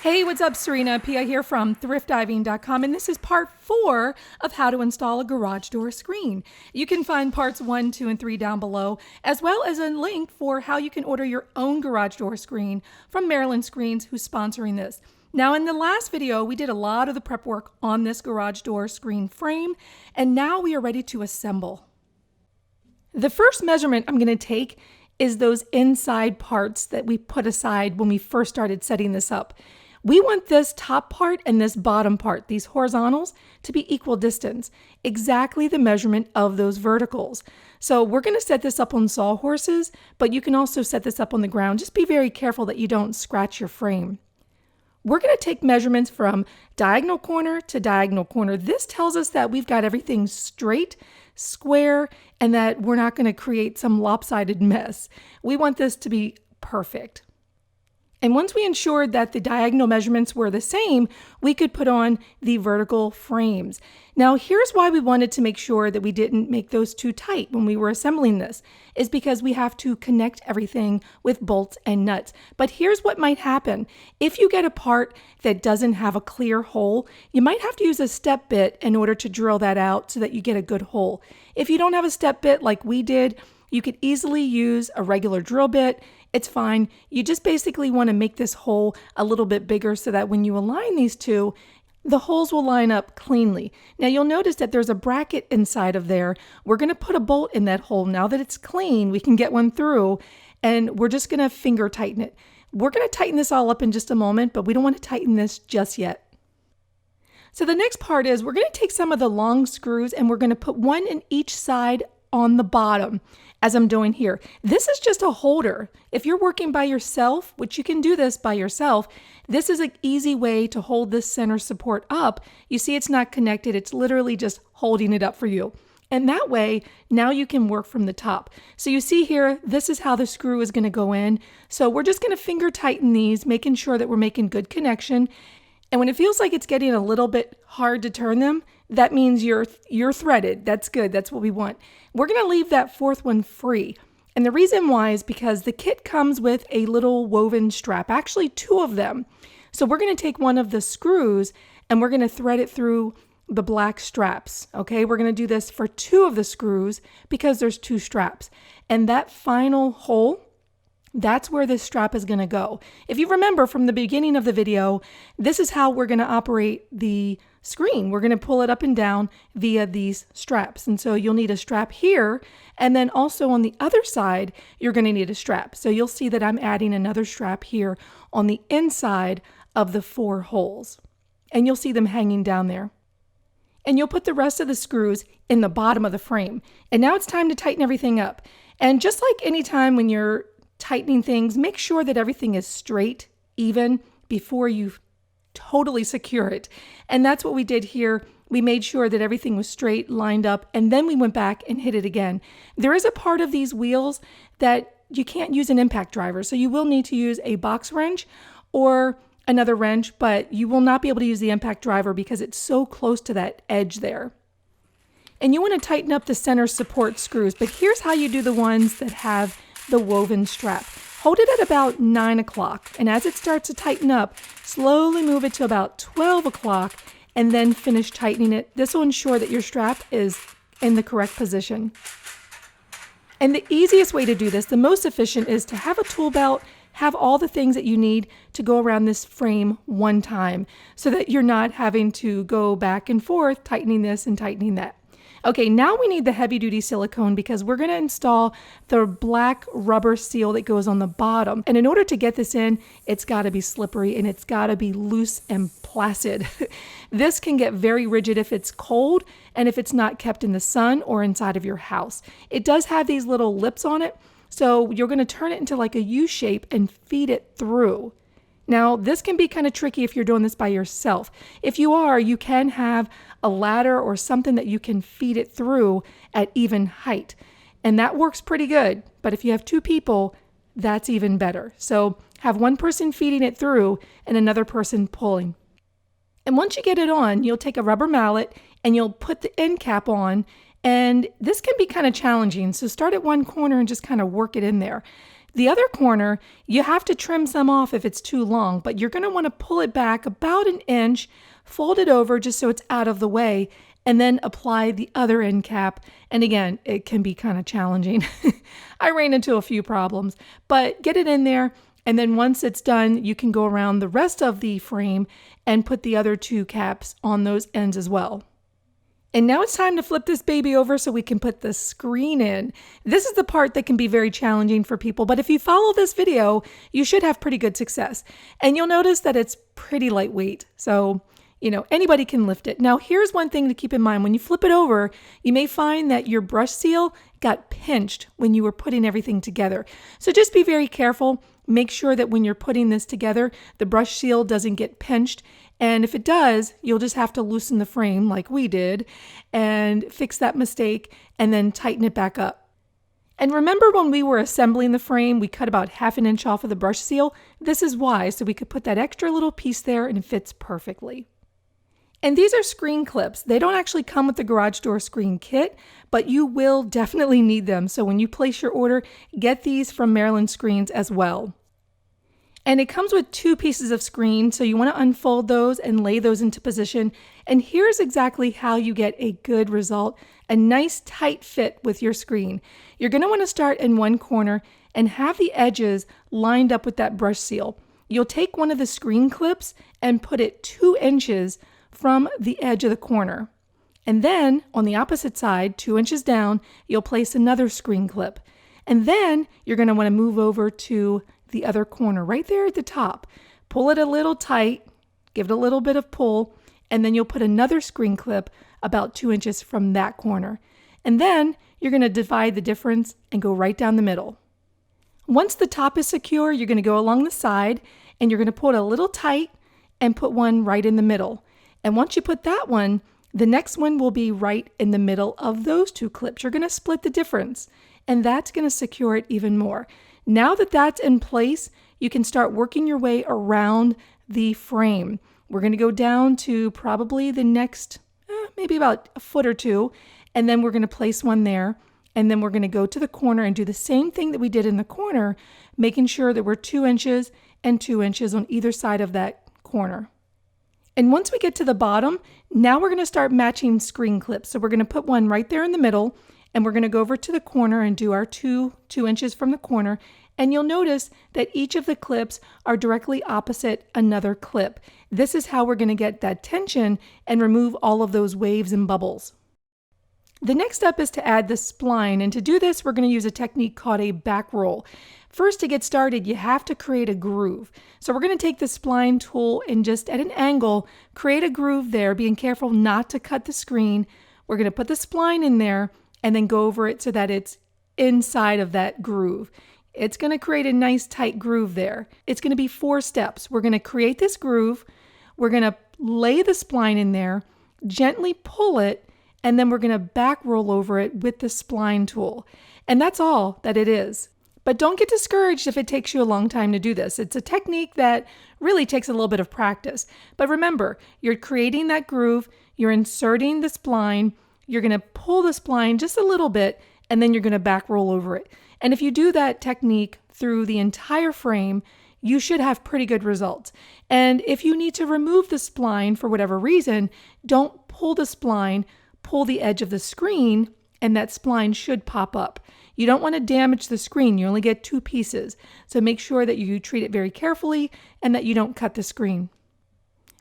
Hey, what's up? Serena Appiah here from thriftiving.com, and this is part 4 of how to install a garage door screen. You can find parts 1, 2, and 3 down below, as well as a link for how you can order your own garage door screen from Maryland Screens, who's sponsoring this. Now, in the last video, we did a lot of the prep work on this garage door screen frame, and now we are ready to assemble. The first measurement I'm going to take is those inside parts that we put aside when we first started setting this up. We want this top part and this bottom part, these horizontals, to be equal distance, exactly the measurement of those verticals. So we're going to set this up on sawhorses, but you can also set this up on the ground. Just be very careful that you don't scratch your frame. We're going to take measurements from diagonal corner to diagonal corner. This tells us that we've got everything straight, square, and that we're not going to create some lopsided mess. We want this to be perfect. And once we ensured that the diagonal measurements were the same, we could put on the vertical frames. Now, here's why we wanted to make sure that we didn't make those too tight when we were assembling this, is because we have to connect everything with bolts and nuts. But here's what might happen. If you get a part that doesn't have a clear hole, you might have to use a step bit in order to drill that out so that you get a good hole. If you don't have a step bit like we did, you could easily use a regular drill bit. It's fine. You just basically want to make this hole a little bit bigger so that when you align these two, the holes will line up cleanly. Now you'll notice that there's a bracket inside of there. We're going to put a bolt in that hole. Now that it's clean, we can get one through, and we're just going to finger tighten it. We're going to tighten this all up in just a moment, but we don't want to tighten this just yet. So the next part is we're going to take some of the long screws and we're going to put one in each side on the bottom, as I'm doing here. This is just a holder. If you're working by yourself, which you can do this by yourself, this is an easy way to hold this center support up. You see it's not connected. It's literally just holding it up for you. And that way, now you can work from the top. So you see here, this is how the screw is going to go in. So we're just going to finger tighten these, making sure that we're making good connection. And when it feels like it's getting a little bit hard to turn them, that means you're threaded. That's good. That's what we want. We're going to leave that fourth one free. And the reason why is because the kit comes with a little woven strap, actually 2 of them. So we're going to take one of the screws and we're going to thread it through the black straps. Okay, we're going to do this for 2 of the screws because there's 2 straps. And that final hole, that's where this strap is going to go. If you remember from the beginning of the video, this is how we're going to operate the screen. We're going to pull it up and down via these straps. And so you'll need a strap here. And then also on the other side, you're going to need a strap. So you'll see that I'm adding another strap here on the inside of the 4 holes. And you'll see them hanging down there. And you'll put the rest of the screws in the bottom of the frame. And now it's time to tighten everything up. And just like any time when you're tightening things, make sure that everything is straight, even, before you totally secure it. And that's what we did here. We made sure that everything was straight, lined up, and then we went back and hit it again. There is a part of these wheels that you can't use an impact driver, so you will need to use a box wrench or another wrench, but you will not be able to use the impact driver because it's so close to that edge there. And you want to tighten up the center support screws, but here's how you do the ones that have the woven strap. Hold it at about 9 o'clock, and as it starts to tighten up, slowly move it to about 12 o'clock, and then finish tightening it. This will ensure that your strap is in the correct position. And the easiest way to do this, the most efficient, is to have a tool belt, have all the things that you need to go around this frame one time, so that you're not having to go back and forth, tightening this and tightening that. Okay, now we need the heavy-duty silicone because we're going to install the black rubber seal that goes on the bottom. And in order to get this in, it's got to be slippery and it's got to be loose and placid. This can get very rigid if it's cold and if it's not kept in the sun or inside of your house. It does have these little lips on it, so you're going to turn it into like a U shape and feed it through. Now, this can be kind of tricky if you're doing this by yourself. If you are, you can have a ladder or something that you can feed it through at even height. And that works pretty good. But if you have 2 people, that's even better. So have one person feeding it through and another person pulling. And once you get it on, you'll take a rubber mallet and you'll put the end cap on. And this can be kind of challenging. So start at one corner and just kind of work it in there. The other corner, you have to trim some off if it's too long, but you're going to want to pull it back about an inch, fold it over just so it's out of the way, and then apply the other end cap. And again, it can be kind of challenging. I ran into a few problems, but get it in there. And then once it's done, you can go around the rest of the frame and put the other two caps on those ends as well. And now it's time to flip this baby over so we can put the screen in. This is the part that can be very challenging for people, but if you follow this video, you should have pretty good success. And you'll notice that it's pretty lightweight. So, anybody can lift it. Now, here's one thing to keep in mind. When you flip it over, you may find that your brush seal got pinched when you were putting everything together. So just be very careful. Make sure that when you're putting this together, the brush seal doesn't get pinched. And if it does, you'll just have to loosen the frame like we did and fix that mistake and then tighten it back up. And remember when we were assembling the frame, we cut about 1/2 inch off of the brush seal? This is why, so we could put that extra little piece there and it fits perfectly. And these are screen clips. They don't actually come with the garage door screen kit, but you will definitely need them. So when you place your order, get these from Maryland Screens as well. And it comes with 2 pieces of screen, so you want to unfold those and lay those into position. And here's exactly how you get a good result, a nice tight fit with your screen. You're going to want to start in one corner and have the edges lined up with that brush seal. You'll take one of the screen clips and put it 2 inches from the edge of the corner. And then on the opposite side, 2 inches down, you'll place another screen clip. And then you're going to want to move over to the other corner right there at the top. Pull it a little tight, give it a little bit of pull, and then you'll put another screen clip about 2 inches from that corner. And then you're going to divide the difference and go right down the middle. Once the top is secure, you're going to go along the side and you're going to pull it a little tight and put one right in the middle. And once you put that one, the next one will be right in the middle of those 2 clips. You're going to split the difference, and that's going to secure it even more. Now that that's in place, you can start working your way around the frame. We're going to go down to probably the next, maybe about a foot or 2, and then we're going to place one there. And then we're going to go to the corner and do the same thing that we did in the corner, making sure that we're 2 inches and 2 inches on either side of that corner. And once we get to the bottom, now we're going to start matching screen clips. So we're going to put one right there in the middle, and we're going to go over to the corner and do our 2 inches from the corner. And you'll notice that each of the clips are directly opposite another clip. This is how we're going to get that tension and remove all of those waves and bubbles. The next step is to add the spline, and to do this, we're going to use a technique called a back roll. First, to get started, you have to create a groove. So we're going to take the spline tool and just at an angle, create a groove there, being careful not to cut the screen. We're going to put the spline in there and then go over it so that it's inside of that groove. It's going to create a nice tight groove there. It's going to be 4 steps. We're going to create this groove. We're going to lay the spline in there, gently pull it, and then we're going to back roll over it with the spline tool. And that's all that it is. But don't get discouraged if it takes you a long time to do this. It's a technique that really takes a little bit of practice. But remember, you're creating that groove, you're inserting the spline, you're going to pull the spline just a little bit, and then you're going to back roll over it. And if you do that technique through the entire frame, you should have pretty good results. And if you need to remove the spline for whatever reason, don't pull the spline, pull the edge of the screen, and that spline should pop up. You don't want to damage the screen. You only get 2 pieces. So make sure that you treat it very carefully and that you don't cut the screen.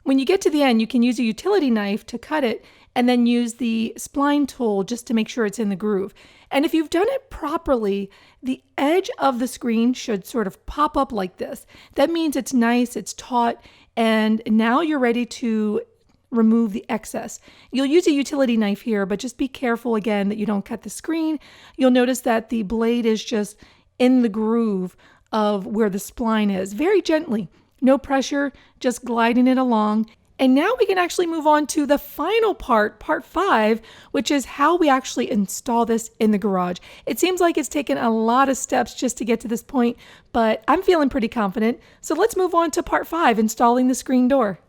When you get to the end, you can use a utility knife to cut it and then use the spline tool just to make sure it's in the groove. And if you've done it properly, the edge of the screen should sort of pop up like this. That means it's nice, it's taut, and now you're ready to remove the excess. You'll use a utility knife here, but just be careful again that you don't cut the screen. You'll notice that the blade is just in the groove of where the spline is, very gently, no pressure, just gliding it along. And now we can actually move on to the final part, part 5, which is how we actually install this in the garage. It seems like it's taken a lot of steps just to get to this point, but I'm feeling pretty confident. So let's move on to part 5, installing the screen door.